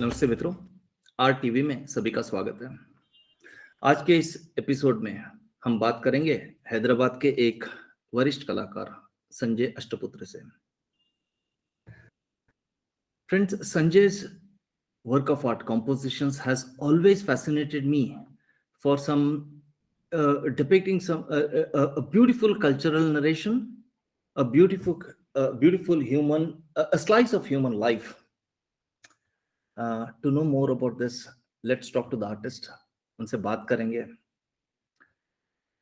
नमस्ते मित्रों, are TV में सभी का स्वागत है। आज के इस एपिसोड में हम बात करेंगे हैदराबाद के एक वरिष्ठ कलाकार संजय अष्टपुत्र से। Friends, Sanjay's work of art compositions has always fascinated me for some depicting some a beautiful cultural narration, a beautiful human, a slice of human life. To know more about this, let's talk to the artist. उनसे बात करेंगे.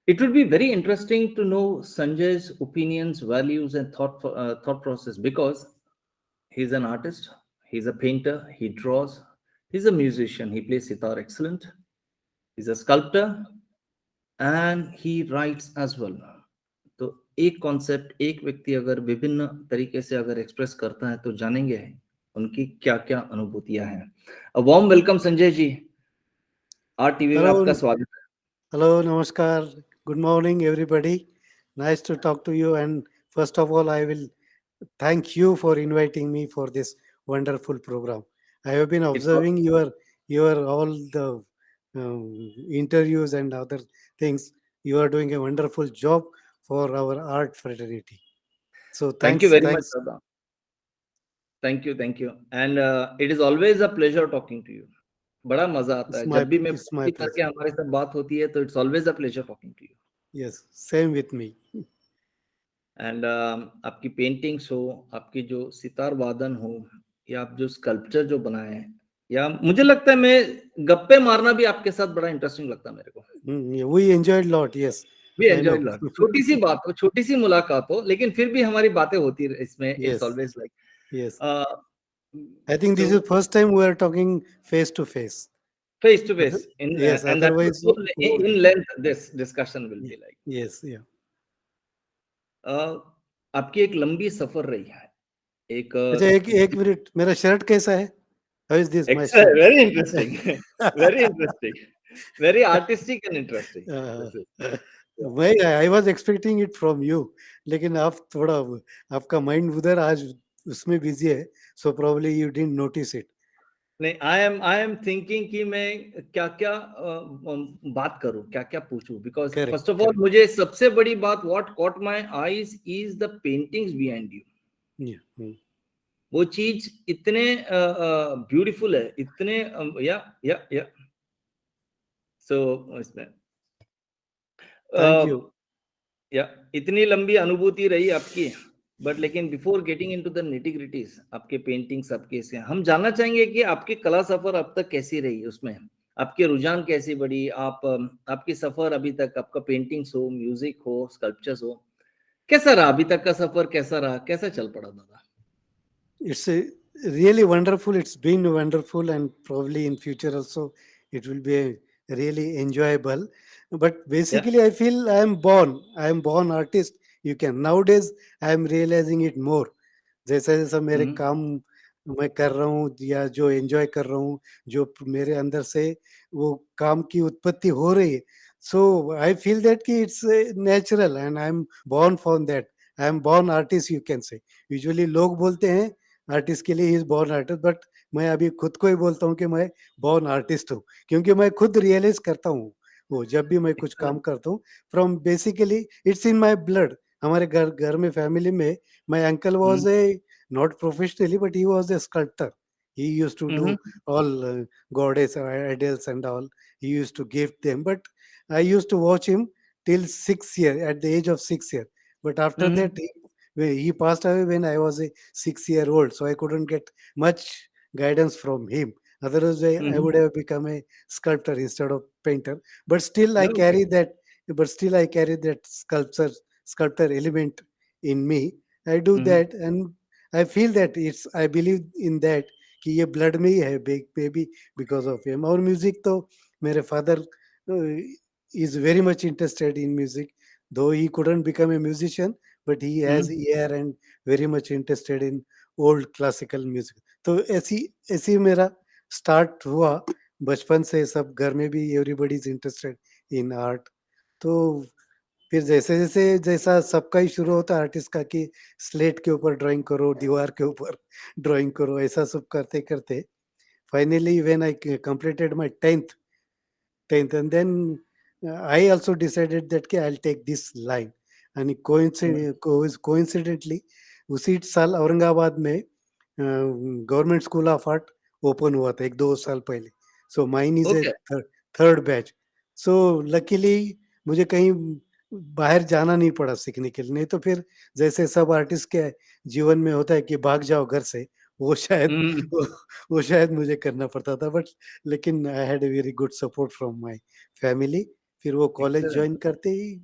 It would be very interesting to know Sanjay's opinions, values, and thought process because he's an artist, he's a painter, he draws, he's a musician, he plays sitar excellent, he's a sculptor, and he writes as well. तो एक concept एक व्यक्ति अगर विभिन्न तरीके से अगर express करता है तो जानेंगे उनकी क्या क्या अनुभूतियां हैं. A warm welcome Sanjay ji, R TV में आपका स्वागत है. Hello, Namaskar. Good morning, everybody. Nice to talk to you. And first of all, I will thank you for inviting me for this wonderful program. I have been observing your all the interviews and other things. You are doing a wonderful job for our art fraternity. So Thank you thanks, very much, thanks. Sada. Thank you. And it is always a pleasure talking to you. बड़ा मजा आता है जब भी मैं It's my बातचीत करके pleasure. हमारे साथ बात होती है तो it's always a pleasure talking to you. Yes, same with me. And आपकी पेंटिंग्स हो, आपकी जो सितार वादन हो, या आप जो स्कल्पचर जो बनाए हैं, या मुझे लगता है मैं गप्पे मारना भी आपके साथ बड़ा इंटरेस्टिंग लगता है मेरे को. We enjoyed a lot. Yes, we I enjoy know. Lot. छोटी सी बात हो, छोटी सी मुलाकात हो, लेकिन फिर भी हमारी बातें होती है इसमें. It's Yes, always like yes. I think this so is first time we are talking face to face. face to face in Yes, and that otherwise, also in length this discussion will be like. yes, yeah. आपकी एक लंबी सफर रही है. एक अच्छा एक minute, मेरा shirt कैसा है? How is this my excellent, shirt? very interesting. Very interesting, very artistic and interesting. This is मैं I was expecting it from you, लेकिन आप थोड़ा आपका माइंड उधर आज उसमें बिजी है, so probably you didn't notice it. नहीं, आई एम थिंकिंग कि मैं क्या क्या बात करूं, क्या क्या पूछूं, because Correct, first of all correct. मुझे सबसे बड़ी बात what cot my eyes is the paintings behind you. Yeah. वो चीज इतने ब्यूटीफुल है, इतने या सो इसमें Thank you. या इतनी लंबी अनुभूति रही आपकी. बट लेकिन before getting into the nitty-gritties, आपके पेंटिंग्स, आपके इसके, हम जानना चाहेंगे कि आपकी कला सफर अब तक कैसी रही, उसमें आपके रुझान कैसी बढ़ी, आप आपकी सफर अभी तक, आपका पेंटिंग्स हो, म्यूजिक हो, स्कल्पचर्स हो, कैसा रहा अभी तक का सफर, कैसा रहा, कैसा चल पड़ा दादा? It's really wonderful. It's been wonderful, and probably in future also it will be really enjoyable. But या basically, I feel I am born artist. You can nowadays I am realizing it more. जैसा जैसा मेरे काम मैं कर रहा हूँ या जो एंजॉय कर रहा हूँ, जो मेरे अंदर से वो काम की उत्पत्ति हो रही है, सो आई फील दैट कि it's natural and I am born for that. I am born artist, you can से. यूजुअली लोग बोलते हैं आर्टिस्ट के लिए he is born artist, but मैं अभी खुद को ही बोलता हूँ कि मैं बॉर्न आर्टिस्ट हूँ, क्योंकि मैं खुद रियलाइज करता हूँ वो जब भी मैं कुछ काम करता हूँ. From basically it's in my blood. हमारे घर घर में फैमिली में my uncle was a not professionally, but he was a sculptor. He used to do all goddess idols and all. He used to gift them. But I used to watch him till 6 year, at the age of 6 year. But after that, he passed away when I was a 6 year old. So I couldn't get much guidance from him. Otherwise, I would have become a sculptor instead of painter. But still, I carry that. But still, I carry that sculptor element in me. I do that, and I feel that I believe in that कि ये blood में ही है baby because of him. और music तो मेरे father is very much interested in music, though he couldn't become a musician, but he has ear and very much interested in old classical music. तो ऐसी ऐसी मेरा start हुआ बचपन से. सब घर में भी everybody is interested in art. तो फिर जैसे जैसे जैसा सबका ही शुरू होता है आर्टिस्ट का कि स्लेट के ऊपर ड्राइंग करो, दीवार के ऊपर ड्राइंग करो, ऐसा सब करते करते finally when I completed my 10th and then I also decided that कि I'll take this line. and coincidentally उसी साल औरंगाबाद में government school of art open हुआ था 1-2 साल पहले. So mine is a okay. Third batch. So luckily मुझे कहीं बाहर जाना नहीं पड़ा सीखने के लिए. नहीं तो फिर जैसे सब आर्टिस्ट के जीवन में होता है कि भाग जाओ घर से, वो शायद हम्म. वो शायद मुझे करना पड़ता था. बट लेकिन I had a very good support from my family. फिर वो कॉलेज एक्सेलेंट. ज्वाइन करते ही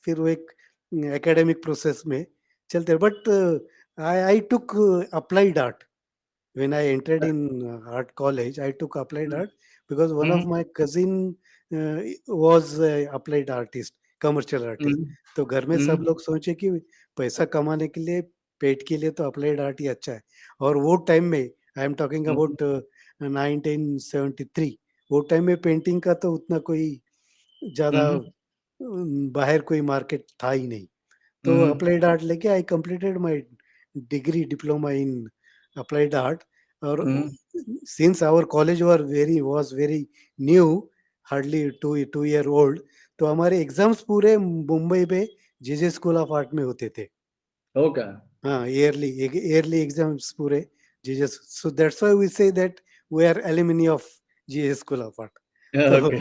फिर वो एक एकेडमिक प्रोसेस में चलते. But I took applied art. When I entered in art college, I took applied art because one of my cousin was a applied artist, commercial artist. तो घर में सब लोग सोचे कि पैसा कमाने के लिए, पेट के लिए तो अप्लाइड आर्ट ही अच्छा है. और वो टाइम में आई एम टॉकिंग अबाउट 1973. वो टाइम में पेंटिंग का तो उतना कोई ज़्यादा बाहर कोई मार्केट था ही नहीं. तो अप्लाइड आर्ट लेके I completed my degree diploma in applied art. और since our college was very new, hardly 2 year old, तो हमारे एग्जाम्स पूरे मुंबई में जेजे स्कूल ऑफ आर्ट में होते थे. ओके. हाँ, ईयरली एग्जाम्स पूरे JJ. So that's why we say that we are alumni of JJ school of art. तो ओके.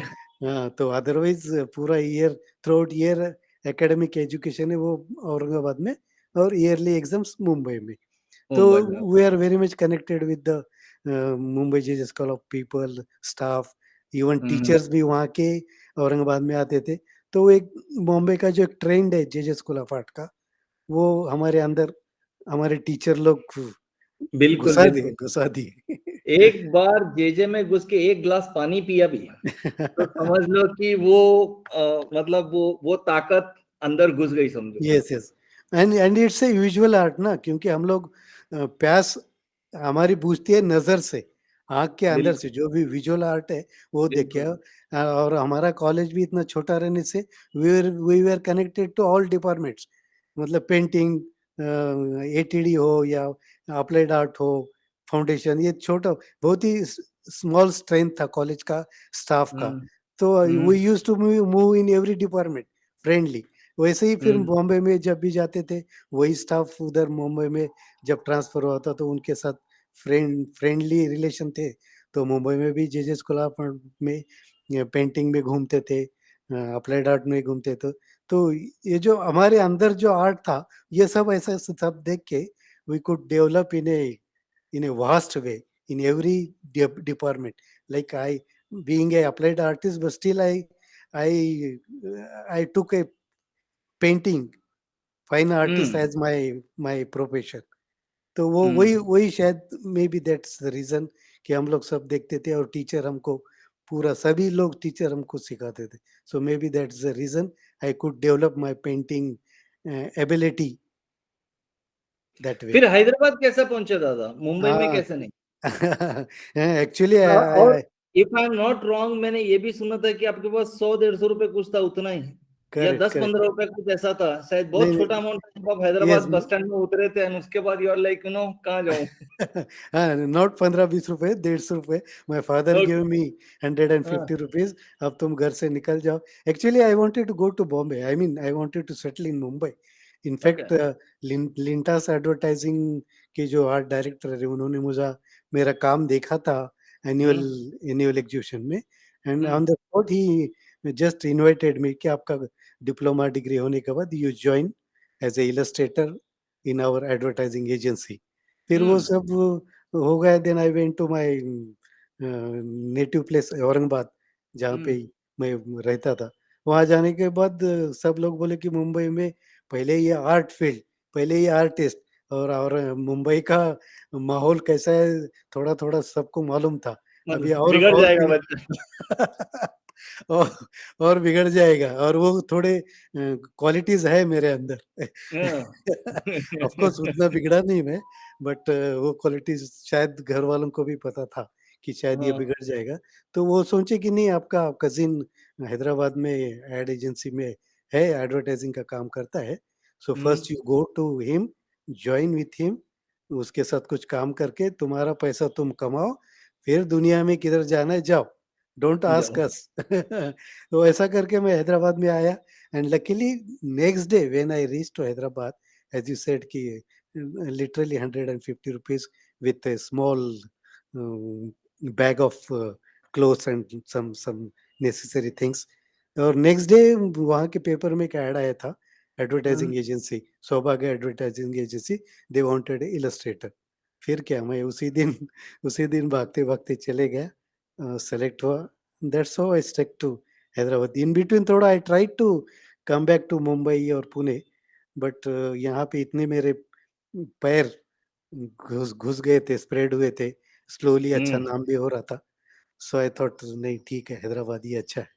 हाँ, तो अदरवाइज पूरा year, throughout year academic education है वो औरंगाबाद में, और ईयरली एग्जाम्स मुंबई में. तो मुंबई में. We are very much connected with the Mumbai JJ school of people, staff, even teachers भी वहाँ के औरंगाबाद में आते थे. तो एक बॉम्बे का जो एक ट्रेंड है जेजे स्कूल ऑफ आर्ट का, वो हमारे अंदर हमारे टीचर लोग बिल्कुल, बिल्कुल. घुसा दिए. एक बार जेजे में घुस के एक ग्लास पानी पिया भी तो समझ लो कि वो मतलब वो ताकत अंदर घुस गई समझो. Yes, yes. And it's a visual art ना, क्योंकि हम लोग प्यास हमारी बुझती है नजर से, आंख के अंदर से. बिल्कुल, जो भी विजुअल आर्ट है वो देखे. बिल्कुल. और हमारा कॉलेज भी इतना छोटा रहने से we were connected to all departments. मतलब पेंटिंग, एटीडी हो या अप्लाइड आर्ट हो, फाउंडेशन, ये छोटा बहुत ही स्मॉल स्ट्रेंथ था कॉलेज का स्टाफ का. हम्म. तो we hmm. Used to move in every department friendly. वैसे ही फिर हम्म. बॉम्बे में जब भी जाते थे, वही स्टाफ उधर मुंबई में जब ट्रांसफर हुआ था, तो उनके साथ फ्रेंडली रिलेशन थे. तो मुंबई में भी जेजे स्कूल ऑफ आर्ट में पेंटिंग में घूमते थे, अप्लाइड आर्ट में घूमते थे. तो ये जो हमारे अंदर जो आर्ट था, ये सब ऐसा सब देख के we could develop in a vast way in every department. Like I, being a applied artist, but still I took a painting, fine artist hmm. as my profession. तो वो वही हम्म. वही शायद may be that's the reason कि हम लोग सब देखते थे और टीचर हमको पूरा सभी लोग टीचर हमको सिखाते थे. So may B that's the reason I could develop my painting ability that way. फिर हैदराबाद कैसे पहुंचे दादा, मुंबई में हाँ. कैसे नहीं? एक्चुअली और if I am not wrong, मैंने ये भी सुना था कि आपके पास 100-150 रुपए कुछ था, उतना ही, या करेक्ट, करेक्ट. 10-15 रुपए कुछ ऐसा था शायद. नहीं, बहुत छोटा नहीं. अमाउंट था जब आप हैदराबाद यस. बस स्टैंड में उतरे थे एंड उसके बाद यू आर लाइक कहाँ जाऊं. हाँ, नॉट 15-20 रुपए, 150 रुपए. My father give okay. Me 150 rupees. अब तुम घर से निकल जाओ. Actually I wanted to go to Bombay. I mean I wanted to settle in Mumbai. Okay. In fact Lintas advertising के जो आर्ट डायरेक्टर है, उन्होंने मुझे मेरा काम देखा था एनुअल हम्म. एनुअल एग्जीबिशन में. And on hmm. The spot ही जस्ट इनवाइटेड मी कि आपका डिप्लोमा डिग्री होने के बाद you join as a illustrator in our advertising agency. फिर वो हम्म. सब हो गया. Then I went to my native place Aurangabad, जहाँ पे हम्म. मैं रहता था. वहाँ जाने के बाद सब लोग बोले कि मुंबई में पहले ये आर्ट फील्ड, पहले ये आर्टिस्ट, और मुंबई का माहौल कैसा है थोड़ा थोड़ा सबको मालूम था. अभी मतलब बिगड़ जाएगा बिगड़ बच्चा. और और बिगड़ जाएगा. और वो थोड़े क्वालिटीज है मेरे अंदर. हाँ. ऑफ कोर्स उतना बिगड़ा नहीं मैं, बट वो क्वालिटीज शायद घर वालों को भी पता था कि शायद ये हाँ. बिगड़ जाएगा. तो वो सोचे कि नहीं, आपका कजिन हैदराबाद में एड एजेंसी में है, एडवर्टाइजिंग का काम करता है. So hmm. First you go to him, join with him, उसके साथ कुछ काम करके तुम्हारा पैसा तुम कमाओ, फिर दुनिया में किधर जाना है जाओ, डोंट आस्क जाओ। अस। तो ऐसा करके मैं हैदराबाद में आया and luckily next day when I reach to Hyderabad, as you said कि literally 150 rupees with a small bag of clothes and some necessary things. और नेक्स्ट डे वहाँ के पेपर में एक ऐड आया था, advertising agency, Saubhagya advertising agency, they wanted illustrator. फिर क्या, मैं उसी दिन भागते भागते चले गया, सेलेक्ट हुआ। That's how I stuck to Hyderabad. In between थोड़ा I try to come back to Mumbai और पुणे, बट यहाँ पे इतने मेरे पैर घुस घुस गए थे, स्प्रेड हुए थे स्लोली, अच्छा नाम भी हो रहा था। सो आई थॉट नहीं ठीक है, हैदराबाद ही अच्छा है।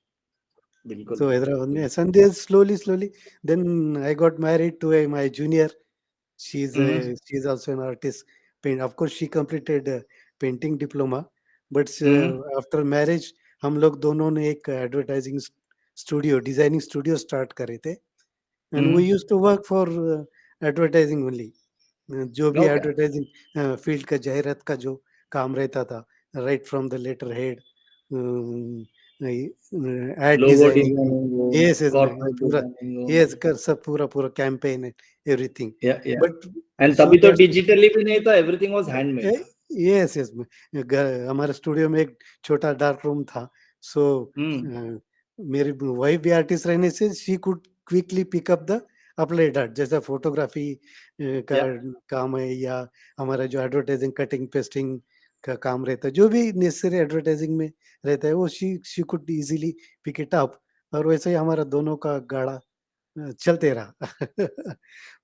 बिल्कुल So Hyderabad में, and then slowly, then I got married to my junior. She's also an artist. Of course, she completed painting diploma, but after marriage, हम लोग दोनों ने एक advertising studio, designing studio start करे थे, and we used to work for advertising only. जो भी okay. Advertising field का, जाहिरात का जो काम रहता था, right from the letter head, ad logo designing, designing हो, यस यस कॉर्पोरेट पूरा, डिजाइनिंग हो। यस कर सब पूरा कैंपेन एवरीथिंग। या बट एंड सो तभी तो दैट्स, डिजिटली भी नहीं था, everything was handmade. Yes yes हमारे स्टूडियो में एक छोटा डार्क रूम था। सो हम्म। मेरी वाइफ भी आर्टिस्ट रहने से she could quickly pick up the applied art, जैसा फोटोग्राफी का या काम है, या हमारा जो एडवर्टाइजिंग कटिंग पेस्टिंग का काम रहता है, जो भी नेसेसरी एडवर्टाइजिंग में रहता है, वो she could easily pick it up. और वैसे ही हमारा दोनों का गाड़ा चलते रहा।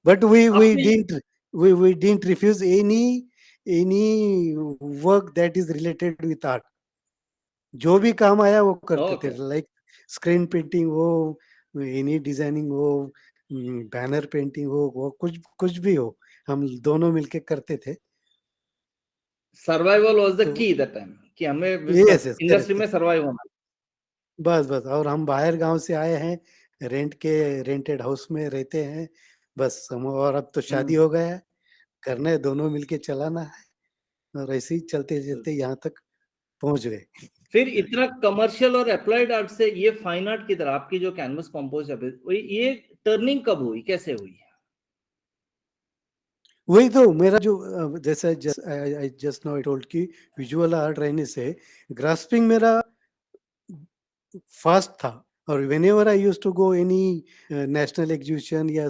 बट वी आपने didn't, we didn't refuse any work that is related with art। जो भी काम आया वो करते थे, ओके। लाइक स्क्रीन पेंटिंग हो, एनी डिजाइनिंग हो, बैनर पेंटिंग हो, वो कुछ कुछ भी हो, हम दोनों मिलके करते थे। सर्वाइवल वाज द तो की दैट टाइम, कि हमें यस बस यस इंडस्ट्री करेक्ट, में सर्वाइव होना बस बस। और हम बाहर गांव से आए हैं, रेंटेड हाउस में रहते हैं, बस हम, और अब तो है। शादी हो गया है, करना है, दोनों मिलके चलाना है, और ऐसे ही चलते चलते यहाँ तक पहुंच गए। फिर इतना कमर्शियल और अप्लाइड आर्ट से ये फाइन आर्ट की तरह आपकी जो कैनवस कंपोज है, ये टर्निंग कब हुई, कैसे हुई? वही तो मेरा जो जैसा I just now I told कि विजुअल आर्ट रहने से ग्रास्पिंग मेरा फास्ट था। और whenever I used to go any national exhibition या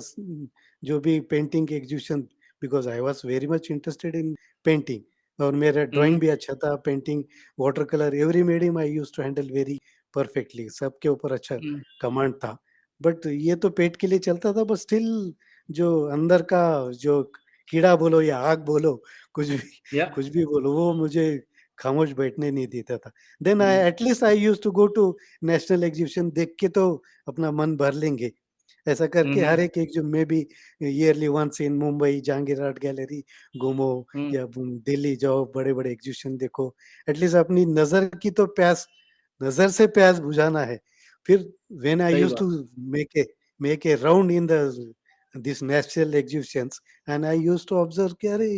जो भी painting exhibition, because I was very much interested in painting, और मेरा ड्राइंग हम्म। भी अच्छा था, painting, water colour, every medium I used to handle very perfectly, सबके ऊपर अच्छा हम्म। कमांड था। बट ये तो पेट के लिए चलता था, बट स्टिल जो अंदर का जो कीड़ा बोलो या आग बोलो, कुछ भी या कुछ भी बोलो, वो मुझे खामोश बैठने नहीं देता था। Then I at least I used to go to national exhibition, देख के तो अपना मन भर लेंगे। ऐसा करके हर एक एग्जीबिशन में भी yearly once in Mumbai Jahangir art gallery घूमो, हम्म। या दिल्ली जाओ, बड़े-बड़े एग्जीबिशन देखो। एटलीस्ट अपनी नज़र की तो प्यास, नज़र से प्यास बुझाना है। फिर व्हेन आई सही यूज्ड बात। To make a round in the this national exhibitions, and I used to observe कि अरे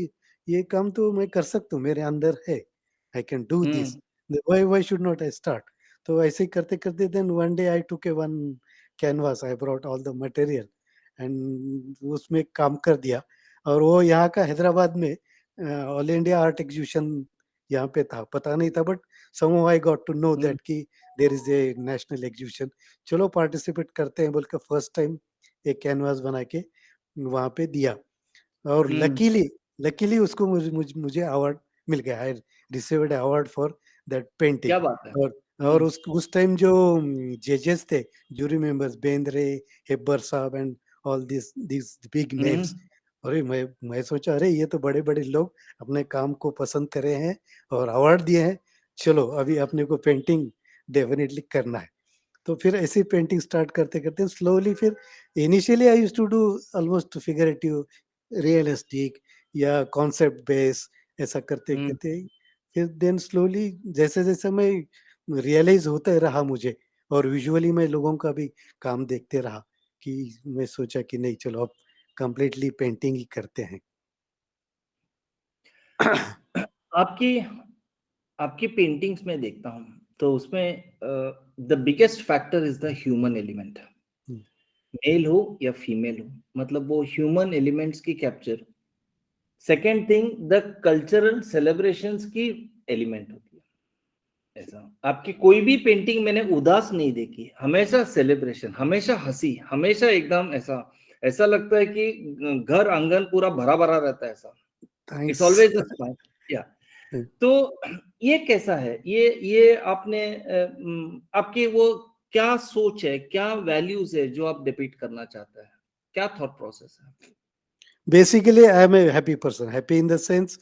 ये काम तो मैं कर सकता हूँ, मेरे अंदर है, I can do this, hmm. Why should not I start. तो ऐसे ही करते-करते then one day I took a one canvas, I brought all the material and उसमें काम कर दिया। और वो यहाँ का हैदराबाद में ऑल इंडिया आर्ट एग्जीबिशन यहाँ पे था, पता नहीं था, but somehow I got to know hmm. That कि there is a national exhibition, चलो पार्टिसिपेट करते हैं बोल के फर्स्ट टाइम एक कैनवास बना के वहाँ पे दिया। और हम्म। लकीली उसको मुझे अवार्ड मिल गया। I received award for that painting. क्या बात है। और उस टाइम जो जजेस थे, जूरी मेंबर्स, बेंद्रे, हेब्बर साहब and all this big names, hmm. अरे मैं सोचा अरे ये तो बड़े-बड़े लोग अपने काम को पसंद करे हैं और अवार्ड दिए हैं, चलो अभी अपने को पेंटिंग डेफिनिटली करना है। तो फिर ऐसे पेंटिंग स्टार्ट करते-करते स्लोली, फिर initially I used to do almost figurative, realistic या कॉन्सेप्ट बेस, ऐसा हम्म। करते-करते फिर देन स्लोली जैसे-जैसे मैं रियलाइज़ होता रहा मुझे, और विजुअली मैं लोगों का भी काम देखते रहा, कि मैं सोचा कि नहीं चलो अब कंप्लीटली पेंटिंग ही करते हैं। आपकी आपकी पेंटिंग्स में देखता हूँ तो उसमें the biggest factor is the human element, hmm, male हो या फीमेल हो, मतलब वो ह्यूमन एलिमेंट्स की capture. Second thing, the cultural celebrations की एलिमेंट होती है। ऐसा आपकी कोई भी पेंटिंग मैंने उदास नहीं देखी, हमेशा सेलिब्रेशन, हमेशा हंसी, हमेशा एकदम ऐसा, ऐसा लगता है कि घर आंगन पूरा भरा भरा रहता है ऐसा। It's thanks. Always a smile. या तो ये कैसा है, ये आपने आपकी वो क्या सोच है, क्या वैल्यूज है जो आप डिपिक्ट करना चाहते हैं, क्या थॉट प्रोसेस है? Basically I am a happy person, happy in the sense,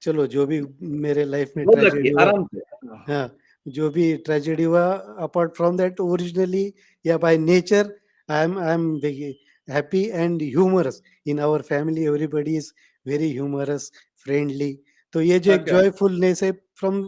चलो जो भी मेरे लाइफ में गुड लकी, ट्रेजेडी हुआ, आराम से। हाँ। हाँ, जो भी ट्रेजेडी हुआ, अपार्ट फ्रॉम दैट ओरिजिनली या by nature I am happy and humorous. In our family everybody is very humorous, friendly. तो ये जो एक अच्छा। जॉयफुलनेस है from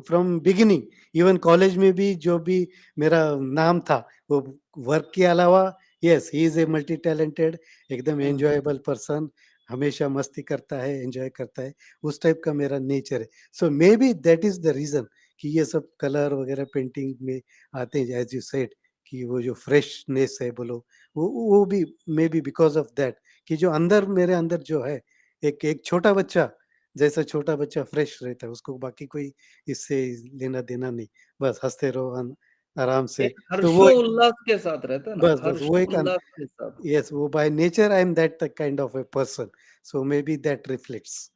from beginning, even college में भी जो भी मेरा नाम था, वो वर्क के अलावा, yes he is a multi talented, एकदम एंजॉयबल पर्सन, हमेशा मस्ती करता है, एंजॉय करता है, उस टाइप का मेरा नेचर है। So may be that is the reason कि ये सब कलर वगैरह पेंटिंग में आते हैं, एज यू सेड कि वो जो फ्रेशनेस है बोलो, वो भी may be because of that, कि जो अंदर मेरे अंदर जो है, एक एक छोटा बच्चा, जैसा छोटा बच्चा फ्रेश रहता है, उसको बाकी कोई इससे लेना देना नहीं, बस हँसते रहो आराम से। एक तो वो हर्षोल्लास के साथ रहता है ना, बस वो एक हर्षोल्लास के साथ। यस, वो bye nature I M that kind of a person, so may be that reflects.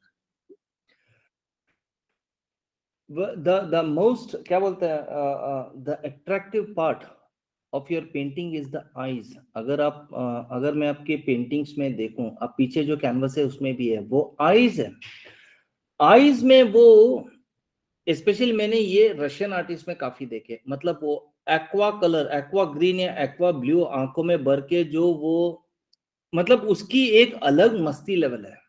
The most क्या बोलते हैं, the attractive part of your painting is the eyes. अगर आप अगर मैं आपके पेंटिंग्स में देखूं, आप पीछे जो कैनवस है उसमें भी है, वो आईज है। आईज में वो, स्पेशली मैंने ये रशियन आर्टिस्ट में काफी देखे, मतलब वो एक्वा कलर, एक्वा ग्रीन या एक्वा ब्लू आंखों में भर के जो वो, मतलब उसकी एक अलग मस्ती लेवल है।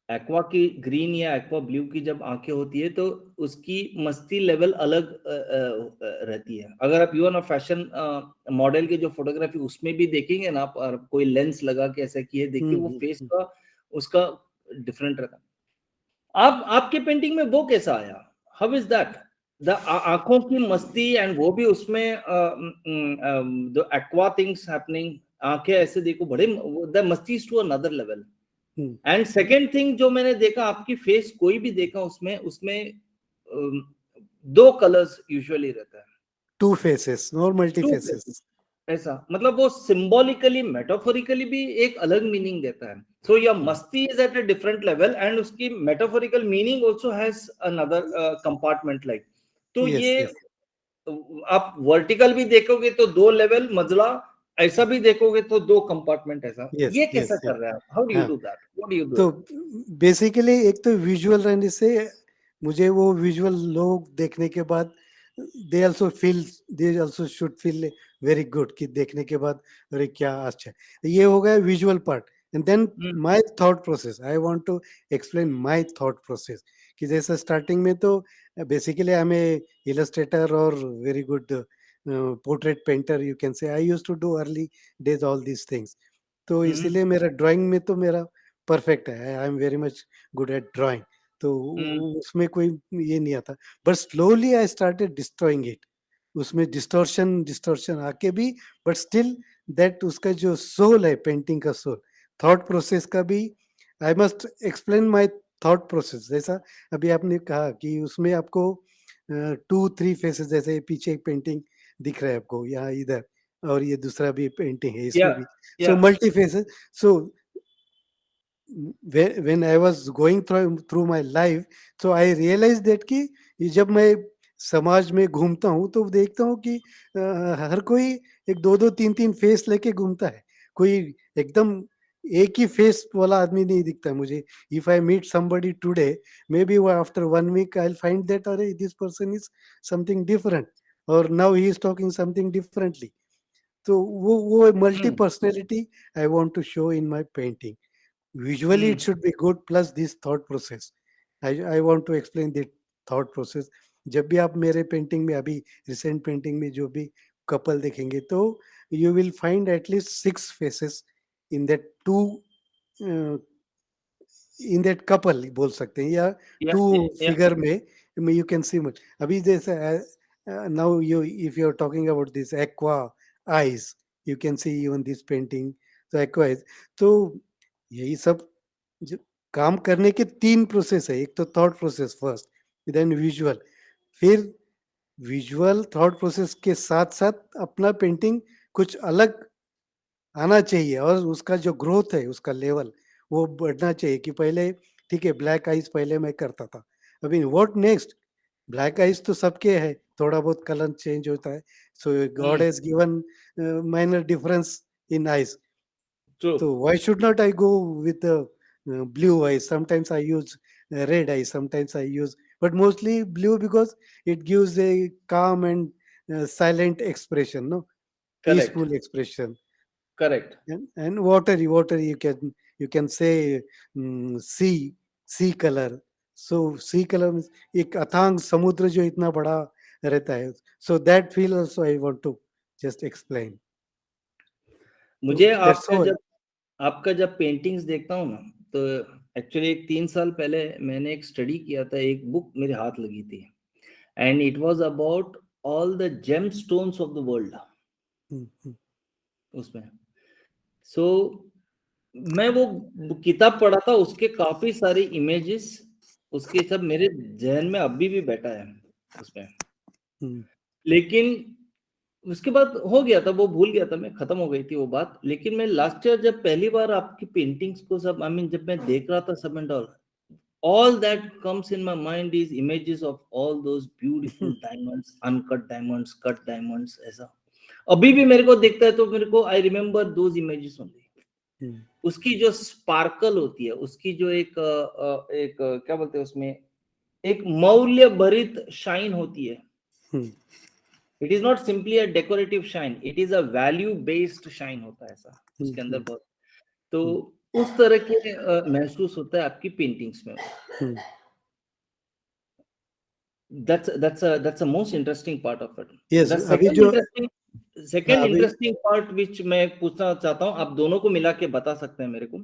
एक्वा की ग्रीन या एक्वा ब्लू की जब आंखें होती है तो उसकी मस्ती लेवल अलग रहती है। अगर आप इवन फैशन मॉडल के जो फोटोग्राफी उसमें भी देखेंगे ना आप, और कोई लेंस लगा के ऐसा किए देखिए, वो फेस का उसका डिफरेंट रहता है। आप आपके पेंटिंग में वो कैसा आया? How is that? द आंखों की मस्ती, एंड वो भी उसमें द एक्वा थिंग्स हैपनिंग, आंखें ऐसे देखो बड़े, द मस्ती is to another level. And second thing जो मैंने देखा, आपकी फेस कोई भी देखा उसमें, उसमें दो कलर्स यूजुअली रहता है। Two faces, nor multi two faces, faces. ऐसा मतलब वो सिंबॉलिकली मेटाफोरिकली भी एक अलग मीनिंग देता है। सो योर मस्ती is at a different level, and उसकी metaphorical meaning also has another compartment like. तो यस, ये यस, आप वर्टिकल भी देखोगे तो दो लेवल मंजिला, ऐसा भी देखोगे तो दो कंपार्टमेंट, ऐसा यस, ये कैसा यस, कर रहे हैं आप? हाउ डू यू हाँ। Do that? What do you do तो इट? बेसिकली एक तो विजुअल रहने से मुझे वो विजुअल लोग देखने के बाद they also feel, they also should feel very good, कि देखने के बाद अरे क्या अच्छा है। ये हो गया visual part. And then my thought process, I want to explain my thought process, कि जैसे स्टार्टिंग में तो basically I am a illustrator और very good portrait painter, you can say. I used to do early days all these things. तो इसीलिए मेरा drawing में तो मेरा परफेक्ट है, I am very much good at drawing. तो उसमें कोई ये नहीं आता, but slowly I started destroying it. उसमें डिस्टॉर्शन डिस्टॉर्शन आके भी, बट स्टिल दैट उसका जो सोल है, पेंटिंग का सोल, थॉट प्रोसेस का भी, I must explain my thought process. जैसा अभी आपने कहा कि उसमें आपको 2-3 फेसेस, जैसे पीछे एक पेंटिंग दिख रहा है आपको यहाँ इधर, और ये दूसरा भी पेंटिंग है या इसमें भी, या so multi-faceted. So when I was going through my life, so I realized that कि ये जब मैं समाज में घूमता हूँ तो देखता हूँ कि हर कोई एक दो दो तीन तीन फेस लेके घूमता है। कोई एकदम एक ही फेस वाला आदमी नहीं दिखता है मुझे। If I meet somebody today, maybe after 1 week I'll find that अरे this person is something different, or now he is talking something differently. तो वो multi personality I want to show in my painting. Visually it should be good, plus this thought process. I want to explain the thought process. जब भी आप मेरे painting में, अभी recent painting में जो भी कपल देखेंगे, तो you will find at least 6 faces in that 2 in that couple बोल सकते हैं, या Yeah, too yeah, yeah. Figure में यू कैन सी मच। अभी जैसे now you if you are talking about this aqua eyes, you can see even this painting, तो aqua eyes. तो यही सब जो काम करने के 3 प्रोसेस है, एक तो thought process first, then visual, फिर विजुअल थॉट प्रोसेस के साथ-साथ अपना पेंटिंग कुछ अलग आना चाहिए, और उसका जो ग्रोथ है, उसका लेवल वो बढ़ना चाहिए। कि पहले ठीक है, ब्लैक आइज़ पहले मैं करता था, अभी व्हाट नेक्स्ट? ब्लैक आइज़ तो सबके है, थोड़ा बहुत कलर चेंज होता है। So god Hmm. Has given minor difference in eyes, so True. why should not I go with the blue eyes? Sometimes I use red eyes, sometimes I use, but mostly blue because it gives a calm and silent expression, no, Correct. peaceful expression. Correct. And watery you can say sea color. So sea color means एक अथांग समुद्र जो इतना बड़ा रहता है. So that feel also I want to just explain. So मुझे that's आपका all. जब आपका जब पेंटिंग्स देखता हूँ ना, तो एक्चुअली एक 3 साल पहले मैंने एक स्टडी किया था, एक बुक मेरे हाथ लगी थी and it was about all the gemstones of the world Mm, mm, उसमें। सो मैं वो किताब पढ़ा था, उसके काफ़ी सारी इमेजेस उसके सब मेरे ज़हन में अभी भी बैठा है उसमें। mm. लेकिन उसके बाद हो गया था, वो भूल गया था मैं, खत्म हो गई थी वो बात। लेकिन मैं लास्ट ईयर जब पहली बार आपकी पेंटिंग्स को सब आई मीन जब मैं देख रहा था सब and all that comes in my mind is images of all those beautiful diamonds, uncut diamonds, cut diamonds, ऐसा अभी भी मेरे को देखता है तो मेरे को I remember those images only. Mm, उसकी जो स्पार्कल होती है, उसकी जो क्या बोलते हैं उसमें, एक मौल्य भरित शाइन होती है। mm, it is not simply a decorative shine, it is a value based shine होता है ऐसा mm, उसके अंदर mm, बहुत। तो mm, उस तरह के महसूस होता है आपकी पेंटिंग्स में। mm. That's a most interesting part of it. Yes, The अभी second जो interesting second अभी interesting part which मैं पूछना चाहता हूँ, आप दोनों को मिला के बता सकते हैं मेरे को।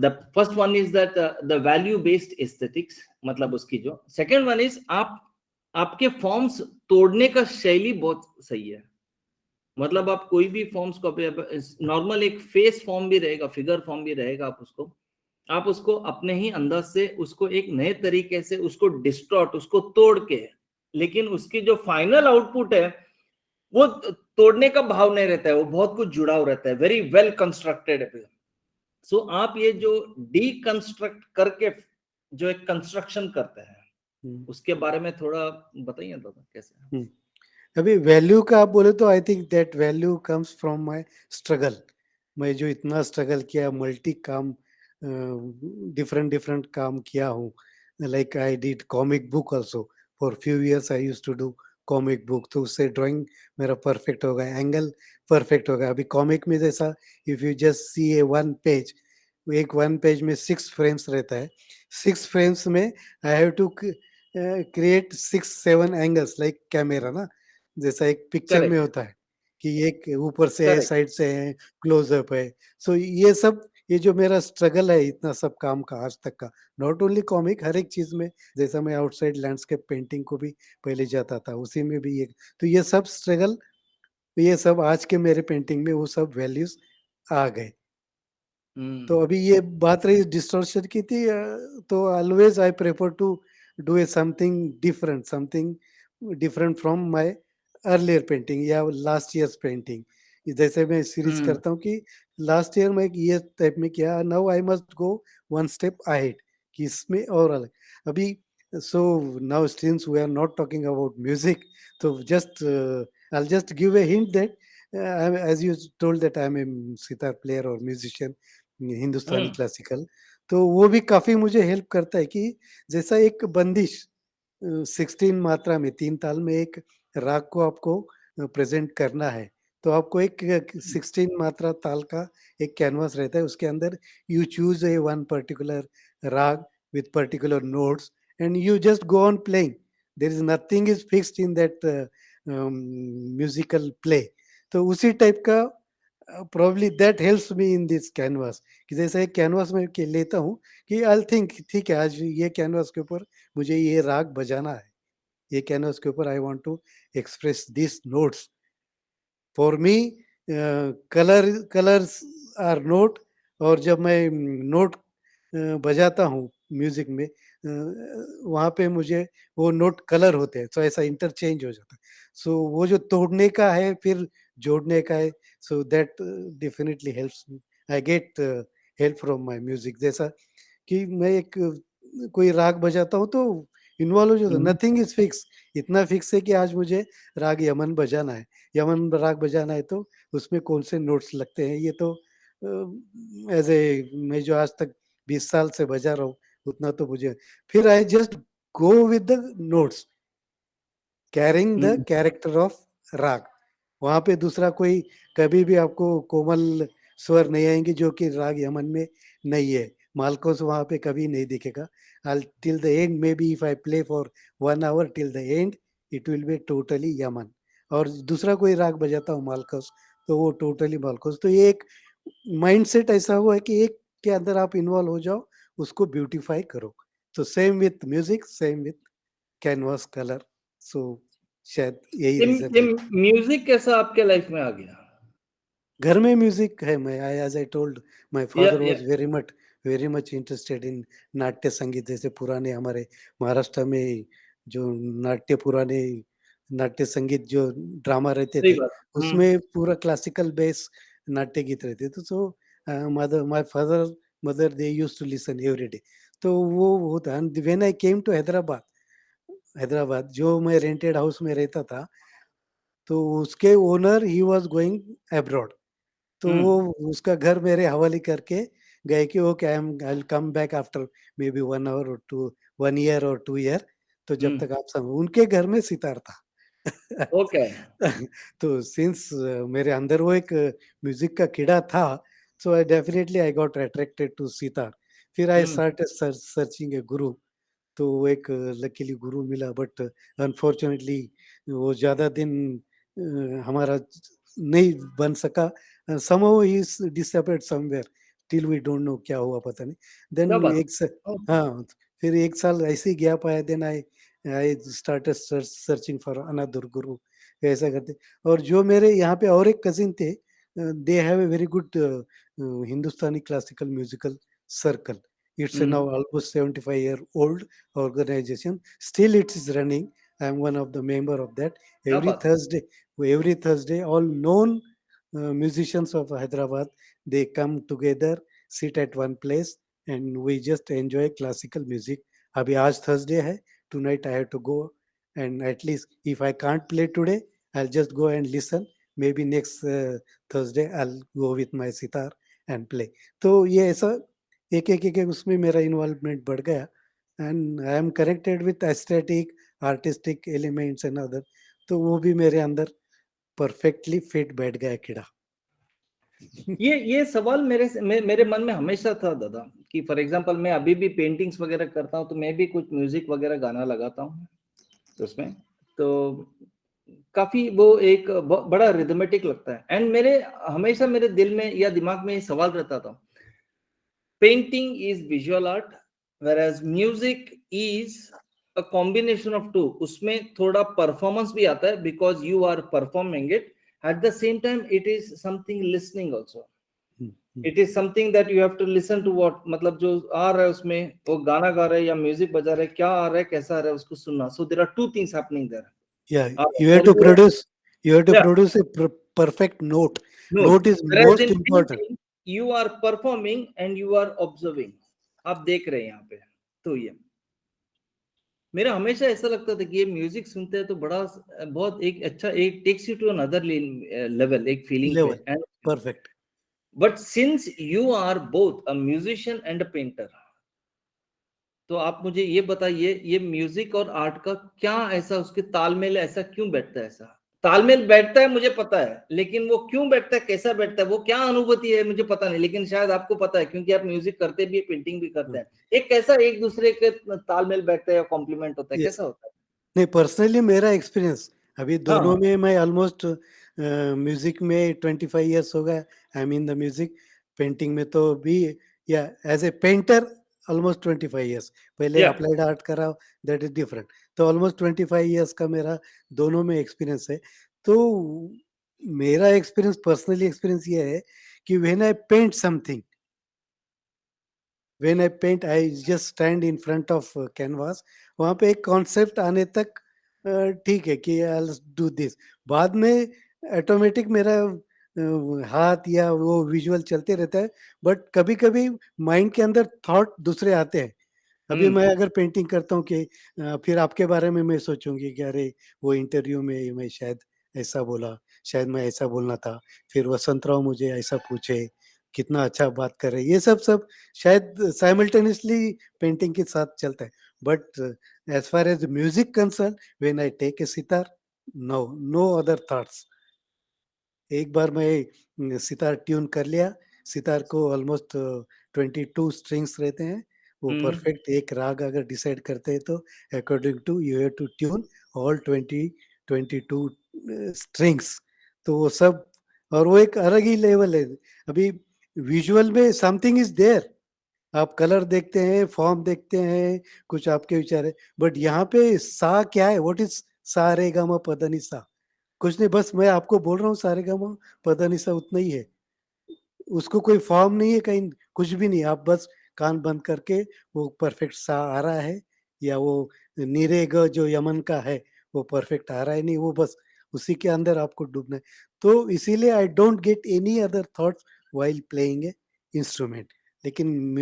The first one is that the value based aesthetics, मतलब उसकी जो second one is आपके फॉर्म्स तोड़ने का शैली बहुत सही है। मतलब आप कोई भी फॉर्म्स को नॉर्मल एक फेस फॉर्म भी रहेगा, फिगर फॉर्म भी रहेगा, आप उसको अपने ही अंदाज से उसको एक नए तरीके से उसको डिस्टॉर्ट, उसको तोड़ के, लेकिन उसकी जो फाइनल आउटपुट है वो तोड़ने का भाव नहीं रहता है, वो बहुत कुछ जुड़ा हुआ रहता है, वेरी वेल कंस्ट्रक्टेड। सो आप ये जो डीकंस्ट्रक्ट करके जो एक कंस्ट्रक्शन करते हैं, हम्म, उसके बारे में थोड़ा बताइए दादा कैसे। हम्म। अभी वैल्यू का आप बोले तो I think that value comes from my struggle. मैं जो इतना स्ट्रगल किया, मल्टी काम, डिफरेंट डिफरेंट काम किया हूँ। Like I did comic book also, for few years I used to do comic book, तो उससे ड्राइंग मेरा परफेक्ट हो गया, एंगल परफेक्ट हो गया। अभी कॉमिक में जैसा if you just see a one page, एक वन पेज में 6 फ्रेम्स रहता है, 6 फ्रेम्स में I have to create 6-7 angles like camera ना, जैसा एक पिक्चर में करेक्ट, होता है कि एक ऊपर से है, करेक्ट। साइड से है, क्लोजअप है। सो ये सब, ये जो मेरा स्ट्रगल है इतना सब काम का आज तक का, नॉट ओनली कॉमिक, हर एक चीज में, जैसा मैं आउटसाइड लैंडस्केप पेंटिंग को भी पहले जाता था, उसी में भी ये, तो ये सब स्ट्रगल, ये सब आज के मेरे पेंटिंग में वो सब वैल्यूज आ गए। तो अभी ये बात रही डिस्टॉर्शन की थी, तो always I prefer to do a something different from my earlier painting या लास्ट ईयर्स पेंटिंग। जैसे मैं सीरीज हम्म करता हूँ कि लास्ट ईयर मैं ये टाइप में किया, now I must go one step ahead कि इसमें और अलग। अभी so now since we are not talking about music, तो just I just give a hint that as you told that I am a sitar player और musician, Hindustani hmm classical, तो वो भी काफ़ी मुझे हेल्प करता है कि जैसा एक बंदिश 16 मात्रा में 3 ताल में एक राग को आपको प्रेज़ेंट करना है, तो आपको एक 16 मात्रा ताल का एक कैनवास रहता है, उसके अंदर you choose a one particular raga with particular notes and you just go on playing. There is nothing is fixed in that musical play. तो उसी टाइप का probably that helps me in this canvas कि जैसे एक canvas में के लेता हूँ कि आई थिंक ठीक है आज ये कैनवास के ऊपर मुझे ये राग बजाना है, ये कैनवास के ऊपर I want to express this notes for me colours are note और जब मैं नोट बजाता हूँ म्यूजिक में वहाँ पे मुझे वो नोट कलर होते हैं, तो ऐसा इंटरचेंज हो जाता है। सो वो जो तोड़ने का है फिर जोड़ने का है, so that definitely helps me. I get help from my music. जैसा कि मैं एक कोई राग बजाता हूँ तो इन्वॉल्व हो जाता हूँ, हम्म, नथिंग इज फिक्स। इतना फिक्स है कि आज मुझे राग यमन बजाना है, यमन राग बजाना है तो उसमें कौन से नोट्स लगते हैं, ये तो एज ए मैं जो आज तक 20 साल से बजा रहा हूँ उतना तो मुझे, फिर I just go with the notes carrying the hmm, character of राग। वहाँ पे दूसरा कोई कभी भी आपको कोमल स्वर नहीं आएंगे जो कि राग यमन में नहीं है, मालकोस वहाँ पे कभी नहीं दिखेगा। Till the end maybe if I play for 1 hour till the end it will be totally Yaman. और दूसरा कोई राग बजाता हूँ मालकोस तो वो टोटली मालकोस। तो ये एक माइंडसेट ऐसा हुआ है कि एक के अंदर आप इन्वॉल्व हो जाओ, उसको ब्यूटीफाई करो। तो same with music, same with canvas colour. So शायद यही रीजन ये है। म्यूजिक कैसा आपके लाइफ में आ गया? घर में म्यूजिक है। मैं I as I told my या father was very much interested इन नाट्य संगीत। जैसे पुराने हमारे महाराष्ट्र में जो पुराने नाट्य संगीत जो ड्रामा रहते सही थे बात। उसमें पूरा क्लासिकल बेस नाट्य गीत रहते थे। तो mother my father mother they used to listen every day. तो वो होता। When I came to Hyderabad, Hyderabad जो मैं रेंटेड हाउस में रहता था तो उसके ओनर ही वाज गोइंग अब्रॉड। तो वो हम्म, उसका घर मेरे हवाले करके गए कि okay I will come back after maybe 1 hour और टू 1 ईयर और 2 ईयर। तो जब तक हम्म, आप सब उनके घर में सितार था। ओके। तो सिंस मेरे अंदर वो एक म्यूजिक का कीड़ा था, so I definitely I got attracted to sitar. फिर आई हम्म, स्टार्टेड सर्चिंग ए गुरु। तो वो एक लकीली गुरु मिला, बट अनफॉर्चुनेटली वो ज़्यादा दिन हमारा नहीं बन सका। Somehow he is disappeared somewhere till we don't know क्या हुआ पता नहीं। क्या देन बात एक स है? हाँ, फिर 1 साल ऐसे ही गैप आया। Then I I started searching for another guru. ऐसा करते। और जो मेरे यहाँ पे और एक कज़िन थे, they have a very good Hindustani classical musical circle. It's a now hmm, almost 75-year-old organization. Still, it is running. I am one of the member of that. क्या Every बात है? Thursday, every Thursday, all known musicians of Hyderabad, they come together, sit at one place, and we just enjoy classical music. अभी आज Thursday है. Tonight I have to go, and at least if I can't play today, I'll just go and listen. Maybe next Thursday I'll go with my sitar and play. तो ये ऐसा एक उसमें मेरा involvement बढ़ गया। And I am connected with aesthetic artistic elements and other. तो वो भी मेरे अंदर परफेक्टली फिट बैठ गया कीड़ा। ये सवाल मेरे मन में हमेशा था दादा, कि फॉर एग्जांपल मैं अभी भी पेंटिंग्स वगैरह करता हूँ तो मैं भी कुछ म्यूजिक वगैरह गाना लगाता हूँ तो उसमें, तो काफी वो एक बड़ा रिदमेटिक लगता है। एंड मेरे हमेशा मेरे दिल में या दिमाग में ये सवाल रहता था, painting is visual art whereas music is a combination of two. उसमें थोड़ा परफॉर्मेंस भी आता है because you are performing it, at the same time it is something listening also. It is something that you have to listen to what, मतलब जो आ रहा है उसमें, वो गाना गा रहे हैं या म्यूजिक बजा रहे हैं, क्या आ रहा है कैसा आ रहा है उसको सुनना। So there are two things happening there. Yeah, और वो you have to या produce a perfect note. Note, Note is whereas most in important. painting you are performing and you are observing, आप देख रहे हैं यहाँ पे। तो ये मेरा हमेशा ऐसा लगता था कि ये म्यूजिक सुनते हैं तो बड़ा बहुत एक अच्छा, एक takes you to another level, एक फीलिंग पे। Level and perfect. But since you are both a musician and a painter, तो आप मुझे ये बताइए, ये म्यूजिक और आर्ट का क्या ऐसा उसके तालमेल ऐसा क्यों बैठता है? ऐसा तालमेल बैठता है मुझे पता है, लेकिन वो क्यों बैठता है, कैसा बैठता है, वो क्या अनुभूति है मुझे पता नहीं, लेकिन शायद आपको पता है क्योंकि आप म्यूजिक करते भी है, पेंटिंग भी करते Hmm. हैं। एक कैसा एक दूसरे के तालमेल बैठता है या कॉम्प्लीमेंट होता है, Yes. कैसा होता है? नहीं, पर्सनली मेरा एक्सपीरियंस अभी दोनों हाँ, में मैं ऑलमोस्ट म्यूजिक में 25 इयर्स हो गया, I am in the music. Painting में तो भी, या as a painter almost 25 years. पहले Yeah. अप्लाइड आर्ट करा, दैट इज डिफरेंट। तो ऑलमोस्ट 25 इयर्स का मेरा दोनों में एक्सपीरियंस है। तो मेरा एक्सपीरियंस, पर्सनली एक्सपीरियंस ये है कि when I paint something, when I paint, I just stand in front of canvas. वहां पे एक कॉन्सेप्ट आने तक ठीक है कि आई डू दिस। बाद में ऑटोमेटिक मेरा हाथ या वो विजुअल चलते रहता है, बट कभी कभी माइंड के अंदर थॉट दूसरे आते हैं। अभी मैं अगर पेंटिंग करता हूँ कि फिर आपके बारे में मैं सोचूंगी कि अरे वो इंटरव्यू में मैं शायद ऐसा बोला, शायद मैं ऐसा बोलना था, फिर वसंत राव मुझे ऐसा पूछे, कितना अच्छा बात कर रहे हैं। ये सब सब शायद साइमल्टेनियसली पेंटिंग के साथ चलता है। But as far as music concern, when I take a sitar, no, no other thoughts. एक बार मैं सितार ट्यून कर लिया। सितार को ऑलमोस्ट 22 स्ट्रिंग्स रहते हैं। वो परफेक्ट एक राग अगर डिसाइड करते हैं तो according to you have to tune all 22 strings. तो वो सब, और वो एक अलग ही लेवल है। अभी विजुअल में समथिंग इज देयर, आप कलर देखते हैं, फॉर्म देखते हैं, कुछ आपके विचार है, बट यहाँ पे सा क्या है, व्हाट इज सा रे गा मा पा धा नि सा? कुछ नहीं, बस मैं आपको बोल रहा हूँ सारेगामा पधानिसा उतना ही है। उसको कोई फॉर्म नहीं है, कहीं कुछ भी नहीं। आप बस कान बंद करके वो परफेक्ट सा आ रहा है, या वो नीरे ग जो यमन का है वो परफेक्ट आ रहा है, नहीं, वो बस उसी के अंदर आपको डूबना है। तो इसीलिए I don't get any other thoughts while playing a instrument. लेकिन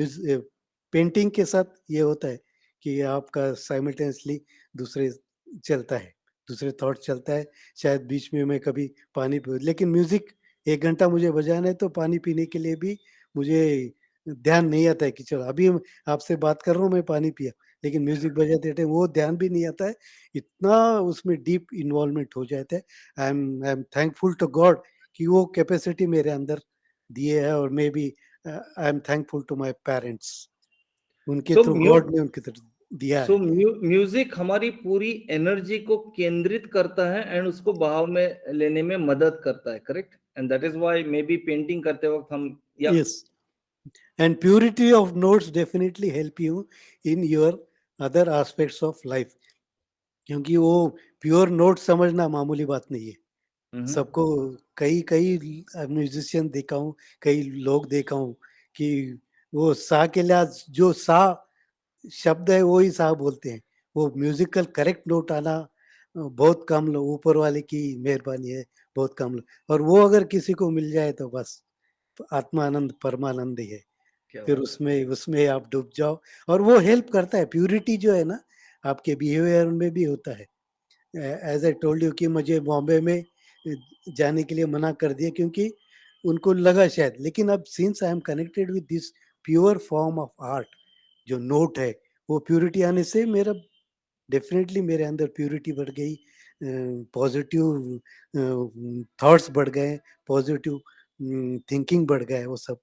पेंटिंग के साथ ये होता है कि आपका साइमल्टेनियसली दूसरे चलता है, दूसरे थॉट चलता है। शायद बीच में मैं कभी पानी पी, लेकिन म्यूजिक 1 घंटा मुझे बजाना है तो पानी पीने के लिए भी मुझे ध्यान नहीं आता है कि चलो अभी आपसे बात कर रहा हूँ, मैं पानी पिया, लेकिन म्यूजिक बजाते टाइम वो ध्यान भी नहीं आता है। इतना उसमें डीप इन्वॉल्वमेंट हो जाता है। I am thankful to God कि वो कैपेसिटी मेरे अंदर दिए है, और maybe I am thankful to my parents, उनके सो थ्रू गॉड ने उनके तरफ दिया सो है। म्यूजिक हमारी पूरी एनर्जी को केंद्रित करता है एंड उसको बहाव में लेने में मदद करता है, correct? And that is why may be painting करते वक्त हम, या yes, and purity of notes definitely help you in your other aspects of life, क्योंकि वो प्योर नोट समझना मामूली बात नहीं है। सबको, कई कई म्यूजिशियन देखा हूँ, कई लोग देखा हूँ कि वो सा के लिए जो सा शब्द है वो ही सा बोलते हैं। वो म्यूजिकल करेक्ट नोट आना बहुत कम लोग, ऊपर वाले की मेहरबानी है, बहुत कम लोग। और वो अगर किसी को मिल जाए तो बस आत्मानंद परमानंद ही है। क्या फिर बात है। उसमें उसमें आप डूब जाओ, और वो हेल्प करता है। प्यूरिटी जो है ना, आपके बिहेवियर में भी होता है। एज आई टोल्ड यू कि मुझे बॉम्बे में जाने के लिए मना कर दिया, क्योंकि उनको लगा शायद, लेकिन अब since I am connected with this pure form of art, जो नोट है, वो प्यूरिटी आने से मेरा डेफिनेटली मेरे अंदर प्यूरिटी बढ़ गई, पॉजिटिव थॉट्स बढ़ गए, पॉजिटिव थिंकिंग बढ़ गए। वो सब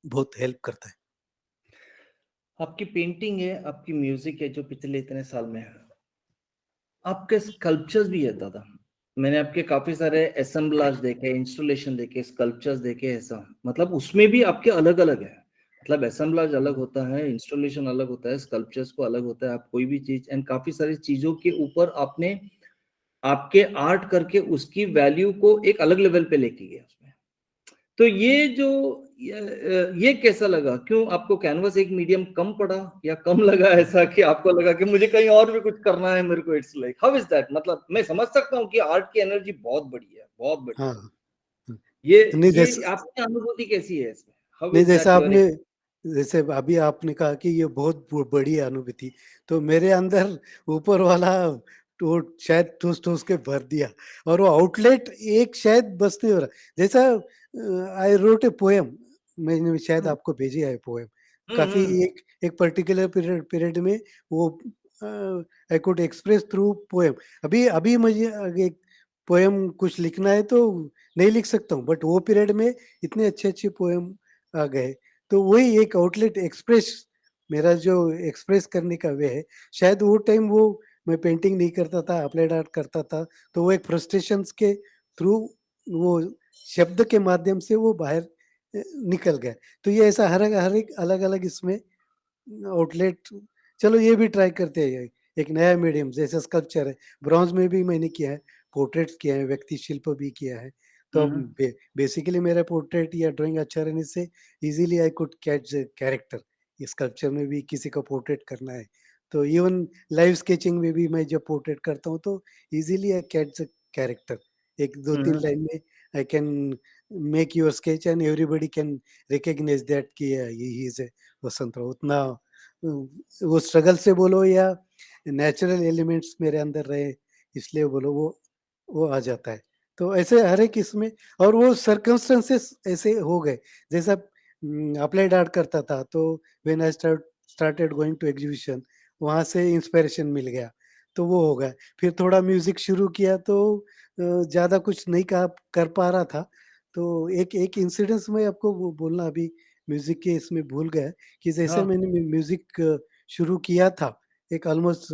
बहुत हेल्प करता है। आपकी पेंटिंग है, आपकी म्यूजिक है जो पिछले इतने साल में है, आपके स्कल्पचर्स भी है दादा। मैंने आपके काफी सारे असेंबलाज देखे, इंस्टॉलेशन देखे, स्कल्पचर्स देखे, ऐसा मतलब उसमें भी आपके अलग अलग है। मतलब असेंबलाज अलग होता है, इंस्टॉलेशन अलग होता है, स्कल्पचर्स को अलग होता है। आप कोई भी चीज एंड काफी सारी चीजों के ऊपर आपने आपके आर्ट करके उसकी वैल्यू को एक अलग लेवल पे लेके गए उसमें। तो ये जो ये कैसा लगा? क्यों आपको कैनवस एक मीडियम कम पड़ा या कम लगा, ऐसा कि आपको लगा कि मुझे कहीं और भी कुछ करना है मेरे को? It's like how is that? मतलब मैं समझ सकता हूँ कि आर्ट की एनर्जी बहुत बड़ी है, बहुत बड़ी हाँ, है। ये नहीं ये जैसे, आपकी अनुभूति कैसी है इसमें? हाउ नहीं इज दैट जैसा योर? आपने, जैसे अभी आपने कहा कि ये बहुत बड़ी अनुभूति, तो मेरे अंदर ऊपर वाला तो शायद ठूस ठूस के भर दिया, और वो आउटलेट एक शायद बस नहीं हो रहा। जैसा आई रोट ए पोएम, मैंने शायद आपको भेजी है पोएम, काफी हम्म। एक एक पर्टिकुलर पीरियड पीरियड में वो I could express through poem. अभी अभी मुझे एक पोएम कुछ लिखना है तो नहीं लिख सकता हूँ, बट वो पीरियड में इतने अच्छे अच्छे पोएम आ गए। तो वही एक आउटलेट, एक्सप्रेस, मेरा जो एक्सप्रेस करने का वे है। शायद वो टाइम वो मैं पेंटिंग नहीं करता था, अप्लाइड आर्ट करता था, तो वो एक फ्रस्ट्रेशंस के थ्रू वो शब्द के माध्यम से वो बाहर निकल गया। तो ये ऐसा हर एक अलग-अलग इसमें आउटलेट, चलो ये भी ट्राई करते हैं, एक नया मीडियम जैसे स्कल्पचर है, ब्रॉन्ज में भी मैंने किया है, पोर्ट्रेट्स किया है, व्यक्ति शिल्प भी किया है। तो अब बेसिकली मेरा पोर्ट्रेट या ड्राइंग अच्छा रहने से easily I could catch character. Sculpture में भी किसी का पोर्ट्रेट करना है तो इवन लाइव स्केचिंग में भी मैं जब पोर्ट्रेट करता हूँ तो इजीली आई कैच कैरेक्टर। एक दो तीन लाइन में I can make your sketch and everybody can recognise that कि ही इज ए वसंत राव। उतना वो स्ट्रगल से बोलो या नेचुरल एलिमेंट्स मेरे अंदर रहे इसलिए बोलो वो आ जाता है। तो ऐसे हर एक इसमें, और वो सर्कमस्टेंसेस ऐसे हो गए जैसा अप्लाइड आर्ट करता था तो when I started going to exhibition वहाँ से इंस्पिरेशन मिल गया तो वो हो गया। फिर थोड़ा म्यूजिक शुरू किया तो ज़्यादा कुछ नहीं कर पा रहा था। तो एक एक इंसिडेंस में आपको वो बोलना अभी म्यूजिक के इसमें भूल गया कि जैसे हाँ, मैंने म्यूजिक शुरू किया था एक ऑलमोस्ट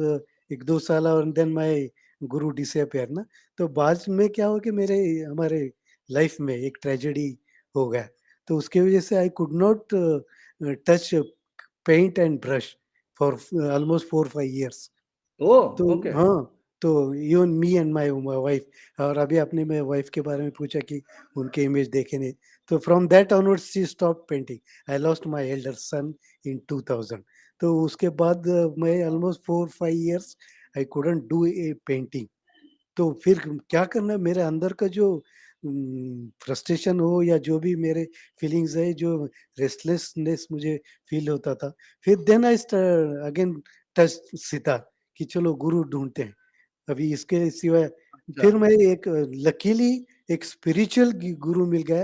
1-2 साल और देन माय गुरु डिसअपियर ना, तो बाद में क्या हुआ कि मेरे हमारे लाइफ में एक ट्रेजेडी हो गया। तो उसकी वजह से I could not touch paint and brush for almost 4-5 years. Oh! तो ओके। हाँ, तो even me and my wife, और अभी आपने मेरे वाइफ के बारे में पूछा कि उनके इमेज देखे नहीं, तो from that onwards she stopped painting. I lost my elder son in 2000। तो उसके बाद मैं almost 4-5 years I couldn't do a painting. तो फिर क्या करना, मेरे अंदर का जो फ्रस्ट्रेशन हो या जो भी मेरे फीलिंग्स है, जो रेस्टलेसनेस मुझे फील होता था, फिर then I again touch sitar कि चलो गुरु ढूँढते हैं। अभी इसके सिवाय अच्छा। फिर मैं एक लकीली एक स्पिरिचुअल गुरु मिल गया।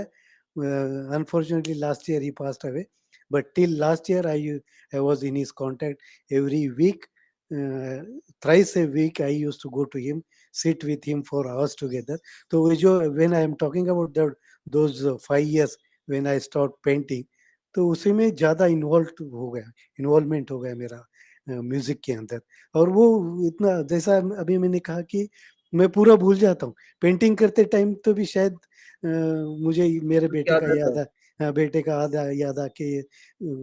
अनफॉर्चुनेटली लास्ट ईयर ही passed away, but till last year I was in his contact every week. Thrice a week I used to go to him, sit with him for hours together. तो वो जो when I am talking about those 5 years when I start painting, तो उसी में ज़्यादा involvement हो गया मेरा म्यूजिक के अंदर। और वो इतना जैसा अभी मैंने कहा कि मैं पूरा भूल जाता हूँ पेंटिंग करते टाइम, तो भी शायद मुझे मेरे तो बेटे क्या का था याद तब? आ, बेटे का याद आके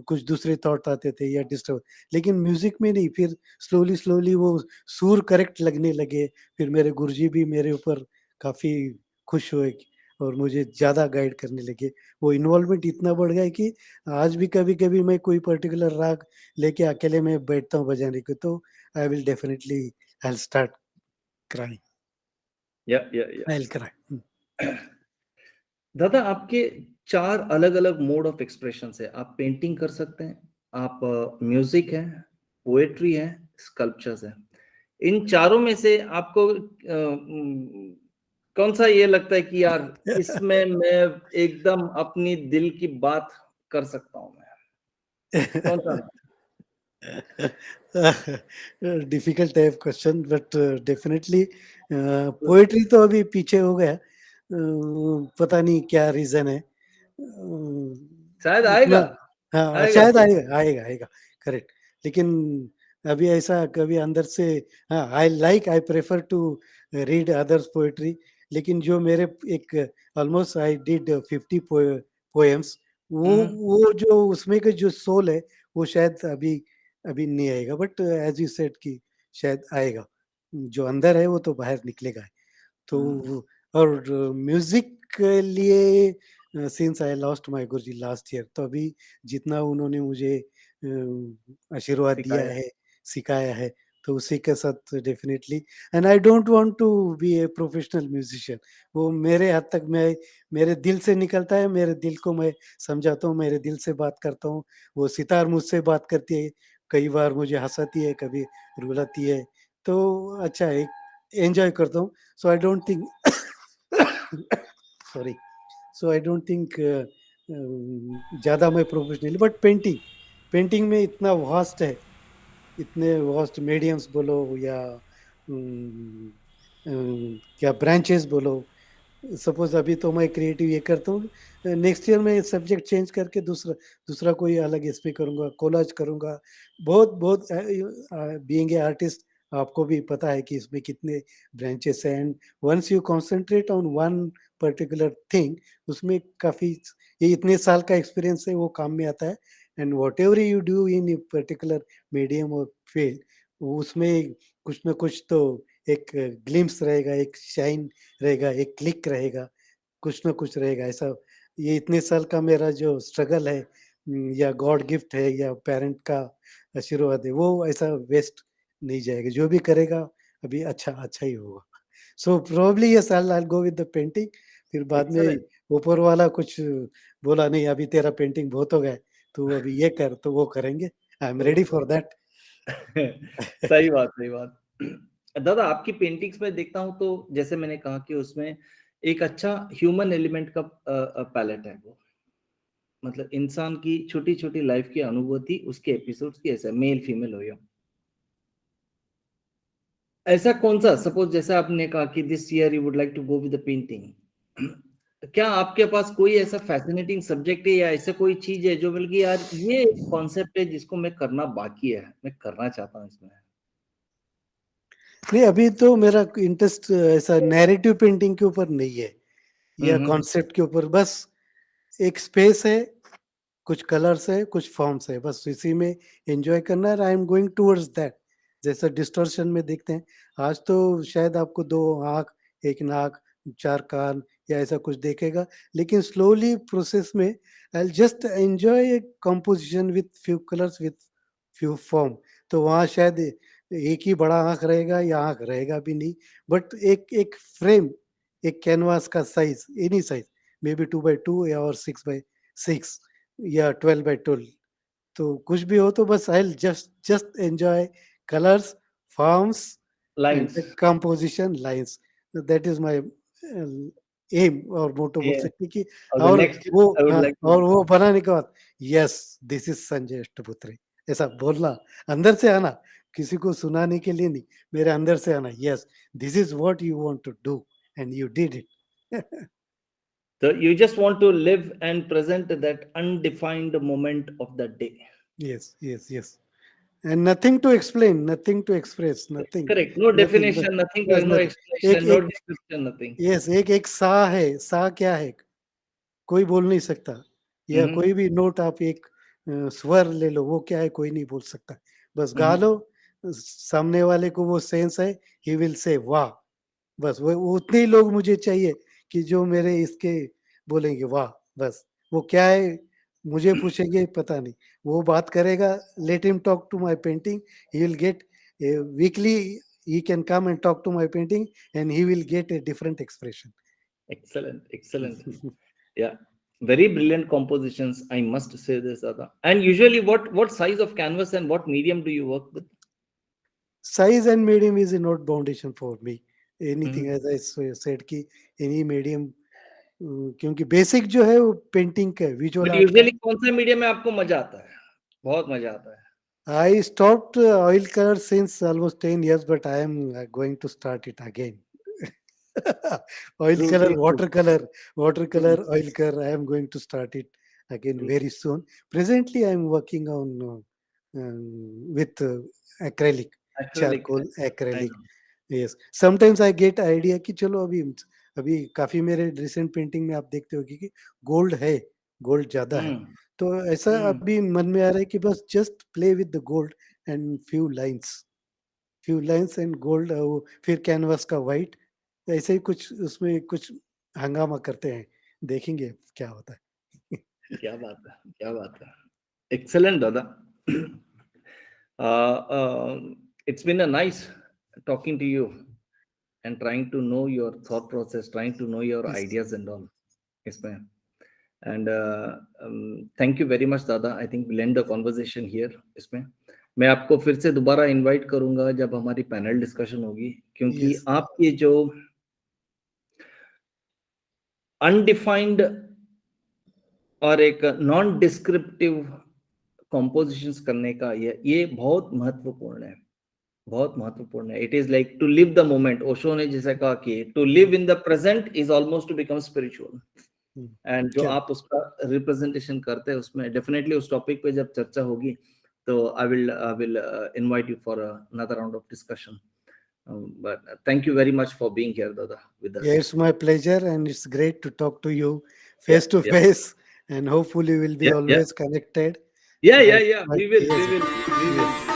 कुछ दूसरे थॉट आते थे या डिस्टर्ब, लेकिन म्यूजिक में नहीं। फिर स्लोली स्लोली वो सुर करेक्ट लगने लगे। फिर मेरे गुरुजी भी मेरे ऊपर काफ़ी खुश हुए और मुझे ज़्यादा गाइड करने लगे। वो इन्वॉल्वमेंट इतना बढ़ गया है कि आज भी कभी-कभी मैं कोई पर्टिकुलर राग लेके अकेले में बैठता हूँ बजाने को, तो I will definitely I will start crying, yeah, yeah, yeah. I will cry. हुँ। दादा, आपके 4 अलग-अलग मोड ऑफ एक्सप्रेशंस है। आप पेंटिंग कर सकते हैं, आप म्यूज़िक है, पोएट्री है, स्कल्पचर्स है। इन चारों में से आपको कौन-सा ये लगता है कि यार इसमें मैं एकदम अपनी दिल की बात कर सकता हूँ मैं? कौन-सा? Difficult type question but definitely poetry तो अभी पीछे हो गया। पता नहीं क्या रीज़न है। शायद उतना आएगा, हाँ, आएगा शायद फिर। आएगा, करेक्ट। लेकिन अभी ऐसा कभी अंदर से, हाँ, I prefer to read others poetry. लेकिन जो मेरे एक almost I did 50 poems, hmm, hmm. वो जो उसमें का जो सोल है, वो शायद अभी अभी नहीं आएगा, बट एज़ यू सेड कि शायद आएगा। जो अंदर है वो तो बाहर निकलेगा। हुँ, तो और म्यूज़िक के लिए since I lost my Guruji last year, तो अभी जितना उन्होंने मुझे आशीर्वाद दिया सिखाया। है, सिखाया है, तो उसी के साथ definitely. And I don't want to be a professional musician. वो मेरे हद तक मैं मेरे दिल से निकलता है, मेरे दिल को मैं समझाता हूँ, मेरे दिल से बात करता हूँ। वो सितार मुझसे बात करती है, कई बार मुझे हँसाती है, कभी रुलाती है, तो अच्छा है, एन्जॉय करता हूँ। So I don't think sorry. So I don't think ज़्यादा मैं प्रोफेशनली, बट पेंटिंग में इतना वास्ट है, इतने वास्ट मीडियम्स बोलो या क्या ब्रांचेस बोलो। सपोज़ अभी तो मैं क्रिएटिव ये करता हूँ, नेक्स्ट ईयर मैं सब्जेक्ट चेंज करके दूसरा दूसरा कोई अलग इस पे करूँगा, कोलाज करूँगा। बहुत बहुत बीइंग ए आर्टिस्ट आपको भी पता है कि इसमें कितने ब्रांचेस हैं, and once you concentrate on one particular thing, उसमें काफ़ी, ये इतने साल का एक्सपीरियंस है, वो काम में आता है। And whatever you do in a particular medium और फील्ड, उसमें कुछ ना कुछ तो एक ग्लिम्स रहेगा, एक शाइन रहेगा, एक क्लिक रहेगा, कुछ ना कुछ रहेगा ऐसा। ये इतने साल का मेरा जो स्ट्रगल है, या गॉड गिफ्ट है, या पेरेंट का आशीर्वाद है, वो ऐसा वेस्ट नहीं जाएगा। जो भी करेगा अभी अच्छा अच्छा ही होगा। So probably yes, I go with the painting. फिर बाद में एक्सेलेंट। ऊपर वाला कुछ बोला, नहीं अभी तेरा पेंटिंग बहुत हो गया है, तू अभी ये कर, तो वो करेंगे। I am ready for that. सही बात, सही बात। दादा, आपकी पेंटिंग्स में देखता हूँ तो जैसे मैंने कहा कि उसमें एक अच्छा ह्यूमन एलिमेंट का पैलेट है वो। मतलब इंसान की छोटी-छोटी लाइफ की अनुभूति, उसके एपिसोड्स की, ऐसा मेल फीमेल हो या ऐसा कौन-सा, सपोज़ जैसे आपने कहा कि this year you would like to go with the painting. क्या आपके पास कोई ऐसा fascinating सब्जेक्ट है या ऐसा कोई चीज़ है जो बल्कि यार ये कॉन्सेप्ट है जिसको मैं करना बाकी है, मैं करना चाहता हूँ इसमें? नहीं, अभी तो मेरा इंटरेस्ट ऐसा नैरेटिव पेंटिंग के ऊपर नहीं है, हुँ, या हुँ। कॉन्सेप्ट के ऊपर। बस एक स्पेस है, कुछ कलर्स है, कुछ फॉर्म्स है, बस इसी में एन्जॉय करना है। I am going towards that. जैसा डिस्टॉर्शन में देखते हैं, आज तो शायद आपको 2 आँख, 1 नाक, 4 कान या ऐसा कुछ देखेगा, लेकिन स्लोली प्रोसेस में आई will just enjoy A composition with few colours, with few form. तो वहाँ शायद एक ही बड़ा आँख रहेगा या आँख रहेगा भी नहीं, बट एक एक फ्रेम, एक कैनवास का size, any size, maybe 2 by 2 या और 6 बाय 6 या 12 बाय 12, तो कुछ भी हो, तो बस I will just enjoy colours, forms and lines. The composition, lines. That is my aim और मोटो बोल Yeah. सकते हैं कि। और द और नेक्स्ट वो, आई वुड हाँ, लाइक टू और वो बनाने के बाद, यस दिस इज़ संजय अष्टपुत्री, ऐसा बोलना, अंदर से आना, किसी को सुनाने के लिए नहीं, मेरे अंदर से आना, yes this is what you want to do and you did it. So you just want to live and present that undefined moment of the day. Yes, yes, yes. And nothing to explain, nothing to express, nothing, Correct. No nothing, बस definition, nothing to, बस no nothing। एक explanation, no एक description, nothing. Yes, एक एक सा है, सा क्या है? कोई बोल नहीं सकता, या Mhm. कोई भी नोट आप एक स्वर ले लो, वो क्या है कोई नहीं बोल सकता। बस गा Mhm. लो, सामने वाले को वो सेंस है, ही विल से वाह! बस वो उतने ही लोग मुझे चाहिए कि जो मेरे इसके बोलेंगे वाह! बस। वो क्या है मुझे पूछेंगे पता नहीं। वो बात करेगा, let him talk to my painting, he will get weekly, he can come and talk to my painting and he will get a different expression. Excellent, excellent. Yeah, very brilliant compositions. I must say this, Ada. And usually, what size of canvas and what medium do you work with? Size and medium is not foundation for me. Anything, Mhm. as I said कि any medium, क्योंकि basic जो है वो painting का है, visual But art का। usually, कौन सा मीडियम में आपको मजा आता है? बहुत मजा आता है। I stopped oil color since almost 10 years, but I am going to start it again. Oil True, color, true, true, watercolor, true, oil color. I am going to start it again true. very soon. Presently, I am working on with acrylic, Acrylic. charcoal I acrylic. know. Yes, sometimes I get idea कि चलो अभी अभी काफी मेरे recent painting में आप देखते होगी कि गोल्ड है, गोल्ड ज्यादा है, Hmm. तो ऐसा Hmm. अभी मन में आ रहा है कि बस just play with the gold and few lines and gold, वो फिर कैनवास का वाइट, ऐसे ही कुछ उसमें कुछ हंगामा करते हैं, देखेंगे क्या होता है। क्या बात है, क्या बात है। Excellent, Dada. It's been a nice talking to you and trying to know your thought process, trying to know your Yes, ideas and all. इसमें and thank you very much, Dada. I think we'll end the conversation here. इसमें मैं आपको फिर से दोबारा invite करूंगा जब हमारी पैनल डिस्कशन होगी, क्योंकि yes, आपकी जो अनडिफाइंड और एक नॉन डिस्क्रिप्टिव कॉम्पोजिशंस करने का ये बहुत महत्वपूर्ण है, बहुत महत्वपूर्ण है। It is like to live the moment. Osho ने जैसे कहा कि to live in the present is almost to become spiritual. And जो क्या आप उसका रिप्रेजेंटेशन करते हैं उसमें डेफिनेटली उस टॉपिक पे जब चर्चा होगी So I will invite you for another round of discussion. But thank you very much for being here, Dada, with us. Yeah, it's my pleasure, and it's great to talk to you Yeah, face to yeah, face, and hopefully we'll be yeah, yeah, always connected. yeah, yeah, Like, yeah. like We will, yes, we will, we yes, will. yes.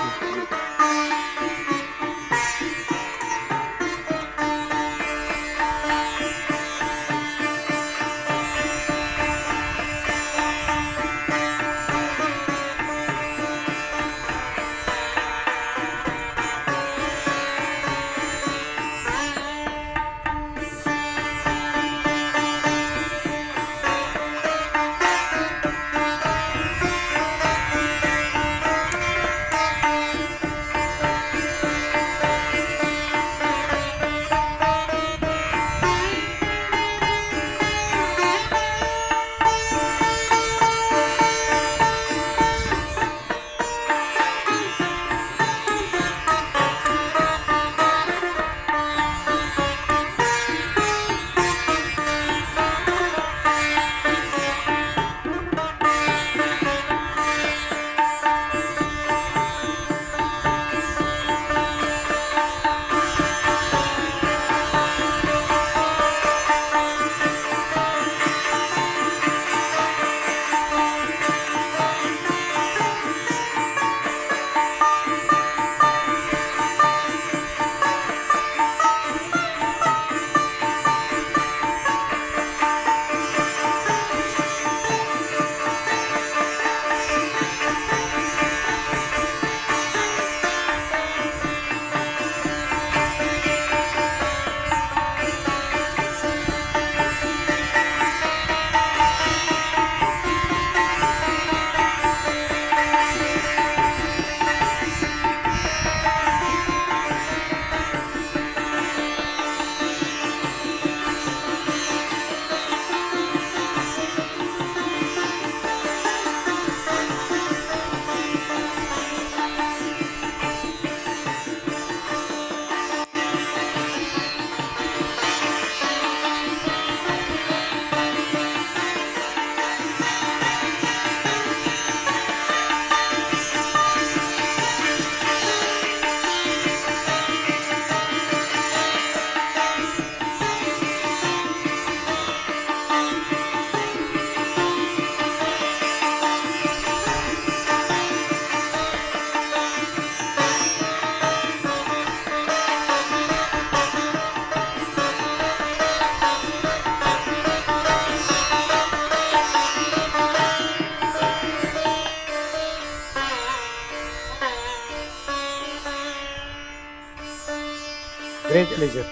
Great Yeah. pleasure.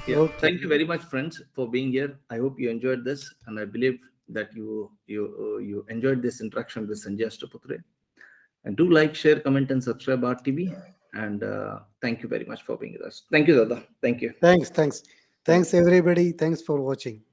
Yeah. Okay. Thank you very much, friends, for being here. I hope you enjoyed this, and I believe that you enjoyed this interaction with Sanjay Ashtaputre. And do like, share, comment, and subscribe our TV. And thank you very much for being with us. Thank you, Dada. Thank you. Thanks, thanks, Thank thanks everybody. Thanks for watching.